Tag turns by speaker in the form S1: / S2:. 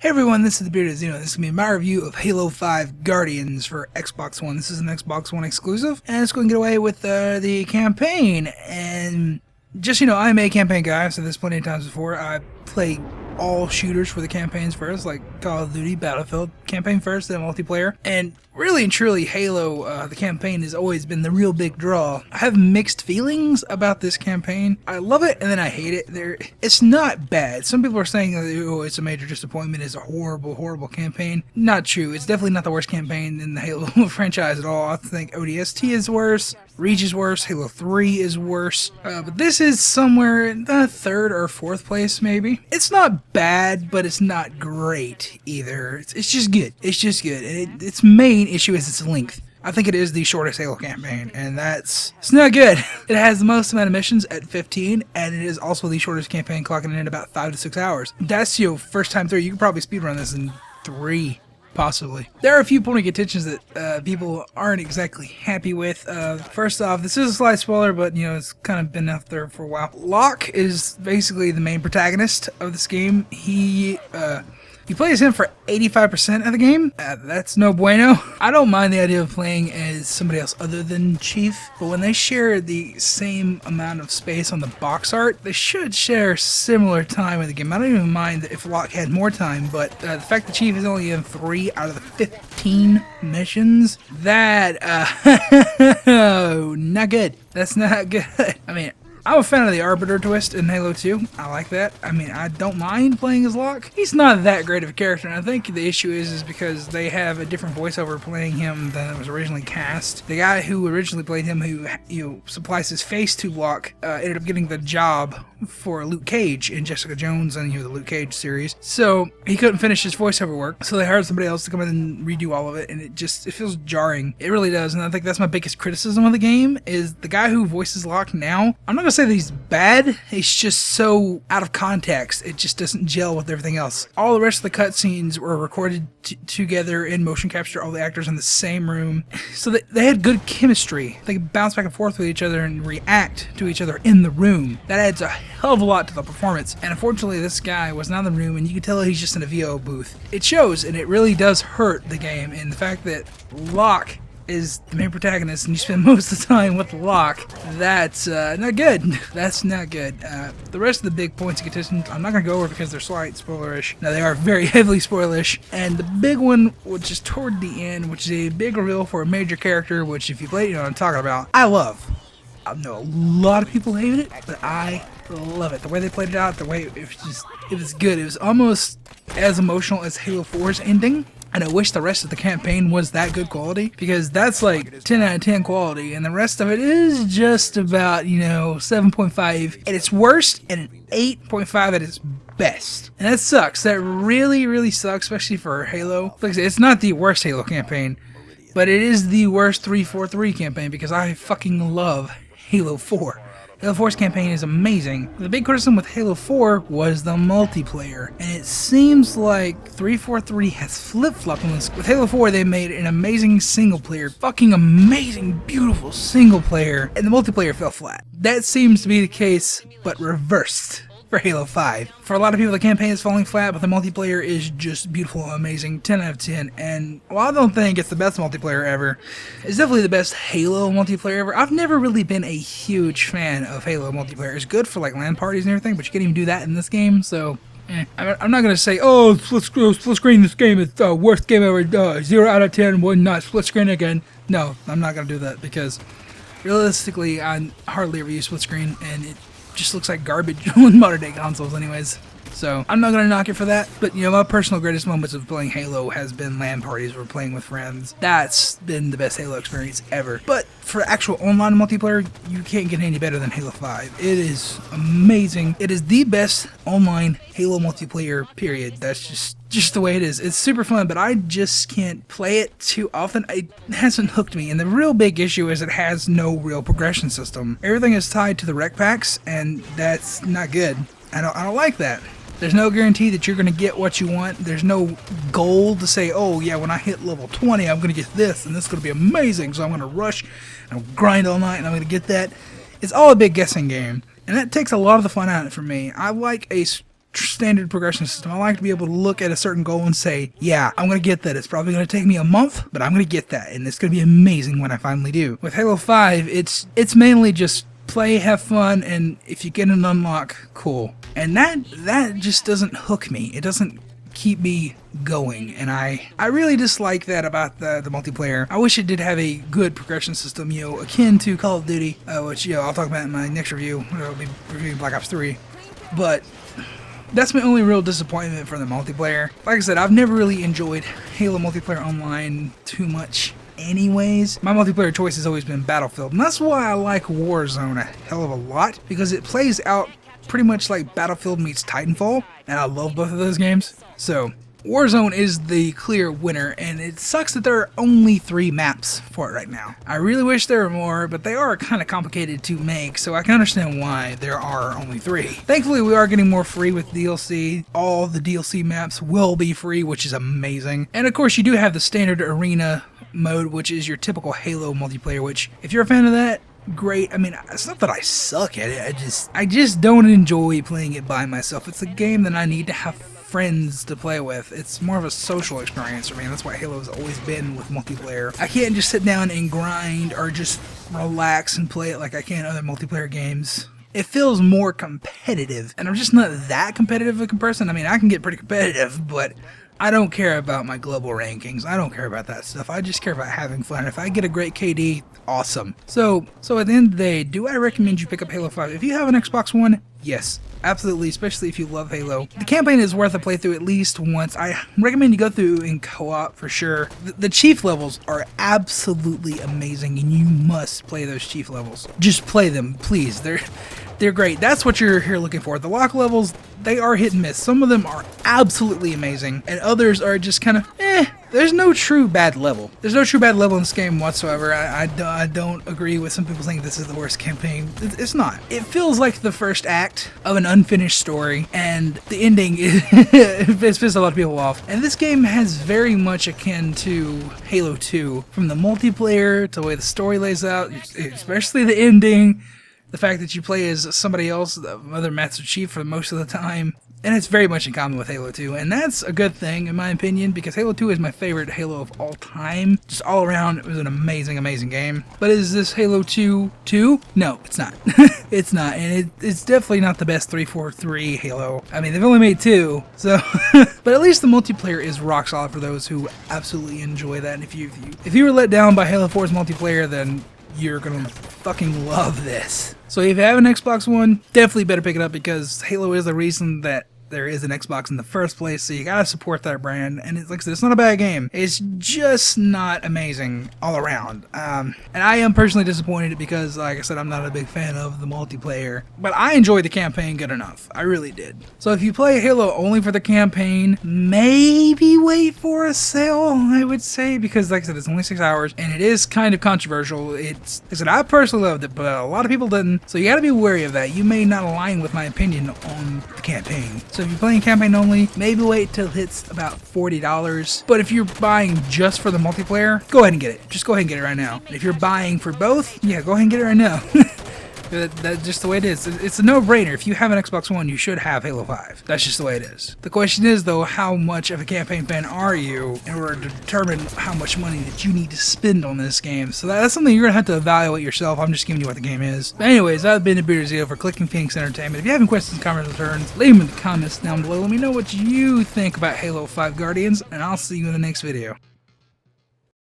S1: Hey everyone, this is the Bearded Xeno. This is going to be my review of Halo 5 Guardians for Xbox One. This is an Xbox One exclusive, and it's going to get away with the campaign. And just, I'm a campaign guy. I've said this plenty of times before. I play all shooters for the campaigns first, like Call of Duty, Battlefield, campaign first, then multiplayer. And really and truly, Halo, the campaign, has always been the real big draw. I have mixed feelings about this campaign. I love it, and then I hate it. It's not bad. Some people are saying, oh, it's a major disappointment, it's a horrible, horrible campaign. Not true. It's definitely not the worst campaign in the Halo franchise at all. I think ODST is worse, Reach is worse, Halo 3 is worse, but this is somewhere in the third or fourth place, maybe. It's not bad, but it's not great either. It's just good. It's just good. And its main issue is its length. I think it is the shortest Halo campaign, and it's not good. It has the most amount of missions at 15, and it is also the shortest campaign, clocking in at about 5 to 6 hours. That's first time through. You can probably speedrun this in 3. Possibly. There are a few point of contentions that people aren't exactly happy with. First off, this is a slight spoiler, but it's kind of been out there for a while. Locke is basically the main protagonist of this game. You plays him for 85% of the game. That's no bueno. I don't mind the idea of playing as somebody else other than Chief, but when they share the same amount of space on the box art, they should share similar time in the game. I don't even mind if Locke had more time, but the fact that Chief is only in 3 out of the 15 missions, that, not good. That's not good. I mean, I'm a fan of the Arbiter twist in Halo 2. I like that. I mean, I don't mind playing as Locke. He's not that great of a character, and I think the issue is because they have a different voiceover playing him than it was originally cast. The guy who originally played him, who supplies his face to Locke, ended up getting the job for Luke Cage in Jessica Jones and the Luke Cage series. So he couldn't finish his voiceover work, so they hired somebody else to come in and redo all of it, and it feels jarring. It really does, and I think that's my biggest criticism of the game, is the guy who voices Locke now. I'm not gonna say that he's bad, he's just so out of context, it just doesn't gel with everything else. All the rest of the cutscenes were recorded together in motion capture, all the actors in the same room, so they had good chemistry. They could bounce back and forth with each other and react to each other in the room. That adds a hell of a lot to the performance, and unfortunately this guy was not in the room, and you can tell he's just in a VO booth. It shows, and it really does hurt the game, and the fact that Locke is the main protagonist and you spend most of the time with Locke, that's not good. That's not good. The rest of the big points of contention I'm not going to go over because they're slight spoilerish. Now, they are very heavily spoilerish, and the big one, which is toward the end, which is a big reveal for a major character, which if you play it, you know what I'm talking about. I love. I know a lot of people hate it, but I love it. The way they played it out, the way it was good. It was almost as emotional as Halo 4's ending. And I wish the rest of the campaign was that good quality, because that's like 10 out of 10 quality, and the rest of it is just about, 7.5 at its worst and an 8.5 at its best. And that sucks. That really, really sucks, especially for Halo. Like I said, it's not the worst Halo campaign, but it is the worst 343 campaign, because I fucking love Halo 4. Halo 4's campaign is amazing. The big criticism with Halo 4 was the multiplayer, and it seems like 343 has flip-flopped on this. With Halo 4, they made an amazing single-player, fucking amazing, beautiful single-player, and the multiplayer fell flat. That seems to be the case, but reversed for Halo 5. For a lot of people, the campaign is falling flat, but the multiplayer is just beautiful and amazing, 10 out of 10. And while I don't think it's the best multiplayer ever, it's definitely the best Halo multiplayer ever. I've never really been a huge fan of Halo multiplayer. It's good for like LAN parties and everything, but you can't even do that in this game, so I'm not going to say, oh, split screen this game is the worst game ever, 0 out of 10, would not split screen again. No, I'm not going to do that, because realistically, I hardly ever use split screen, and it just looks like garbage on modern day consoles anyways. So I'm not going to knock it for that, but my personal greatest moments of playing Halo has been LAN parties or playing with friends. That's been the best Halo experience ever. But for actual online multiplayer, you can't get any better than Halo 5. It is amazing. It is the best online Halo multiplayer, period. That's just the way it is. It's super fun, but I just can't play it too often. It hasn't hooked me, and the real big issue is it has no real progression system. Everything is tied to the rec packs, and that's not good. I don't like that. There's no guarantee that you're going to get what you want. There's no goal to say, oh yeah, when I hit level 20, I'm going to get this, and this is going to be amazing, so I'm going to rush and grind all night, and I'm going to get that. It's all a big guessing game, and that takes a lot of the fun out of it for me. I like a standard progression system. I like to be able to look at a certain goal and say, yeah, I'm going to get that. It's probably going to take me a month, but I'm going to get that, and it's going to be amazing when I finally do. With Halo 5, it's mainly just play, have fun, and if you get an unlock, cool. And that just doesn't hook me. It doesn't keep me going, and I really dislike that about the multiplayer. I wish it did have a good progression system, akin to Call of Duty, which I'll talk about in my next review. I'll be reviewing Black Ops 3, but that's my only real disappointment for the multiplayer. Like I said, I've never really enjoyed Halo multiplayer online too much anyways. My multiplayer choice has always been Battlefield, and that's why I like Warzone a hell of a lot, because it plays out pretty much like Battlefield meets Titanfall, and I love both of those games. So Warzone is the clear winner, and it sucks that there are only 3 maps for it right now. I really wish there were more, but they are kind of complicated to make, so I can understand why there are only 3. Thankfully, we are getting more free with DLC. All the DLC maps will be free, which is amazing. And of course, you do have the standard arena mode, which is your typical Halo multiplayer, which, if you're a fan of that, great. I mean, it's not that I suck at it, I just don't enjoy playing it by myself. It's a game that I need to have friends to play with. It's more of a social experience for me, and that's why Halo's always been with multiplayer. I can't just sit down and grind or just relax and play it like I can other multiplayer games. It feels more competitive, and I'm just not that competitive of a person. I mean, I can get pretty competitive, but I don't care about my global rankings. I don't care about that stuff. I just care about having fun. If I get a great KD, awesome. So at the end of the day, do I recommend you pick up Halo 5? If you have an Xbox One, yes, absolutely, especially if you love Halo. The campaign is worth a playthrough at least once. I recommend you go through in co-op for sure. The chief levels are absolutely amazing, and you must play those chief levels. Just play them, please. They're great. That's what you're here looking for. The lock levels, they are hit and miss. Some of them are absolutely amazing, and others are just kind of, There's no true bad level. There's no true bad level in this game whatsoever. I don't agree with some people saying this is the worst campaign. It's not. It feels like the first act of an unfinished story, and the ending it's pissed a lot of people off. And this game has very much akin to Halo 2, from the multiplayer to the way the story lays out, especially the ending. The fact that you play as somebody else, the other Master Chief, for most of the time. And it's very much in common with Halo 2, and that's a good thing, in my opinion, because Halo 2 is my favorite Halo of all time. Just all around, it was an amazing, amazing game. But is this Halo 2 2? No, it's not. It's not, and it's definitely not the best 343 Halo. I mean, they've only made 2, so... But at least the multiplayer is rock solid for those who absolutely enjoy that, and if you were let down by Halo 4's multiplayer, then you're gonna fucking love this. So if you have an Xbox One, definitely better pick it up, because Halo is the reason that there is an Xbox in the first place, so you gotta support that brand. And it's like I said, it's not a bad game. It's just not amazing all around. And I am personally disappointed because, like I said, I'm not a big fan of the multiplayer. But I enjoyed the campaign good enough. I really did. So if you play Halo only for the campaign, maybe wait for a sale, I would say, because like I said, it's only 6 hours, and it is kind of controversial. Like I said, I personally loved it, but a lot of people didn't. So you gotta be wary of that. You may not align with my opinion on the campaign. So if you're playing campaign only, maybe wait till it hits about $40. But if you're buying just for the multiplayer, go ahead and get it. Just go ahead and get it right now. And if you're buying for both, yeah, go ahead and get it right now. That's just the way it is. It's a no-brainer. If you have an Xbox One, you should have Halo 5. That's just the way it is. The question is, though, how much of a campaign fan are you in order to determine how much money that you need to spend on this game? So that's something you're going to have to evaluate yourself. I'm just giving you what the game is. But anyways, I've been Bearded Zeo for Clicking Phoenix Entertainment. If you have any questions, comments, returns, leave them in the comments down below. Let me know what you think about Halo 5 Guardians, and I'll see you in the next video.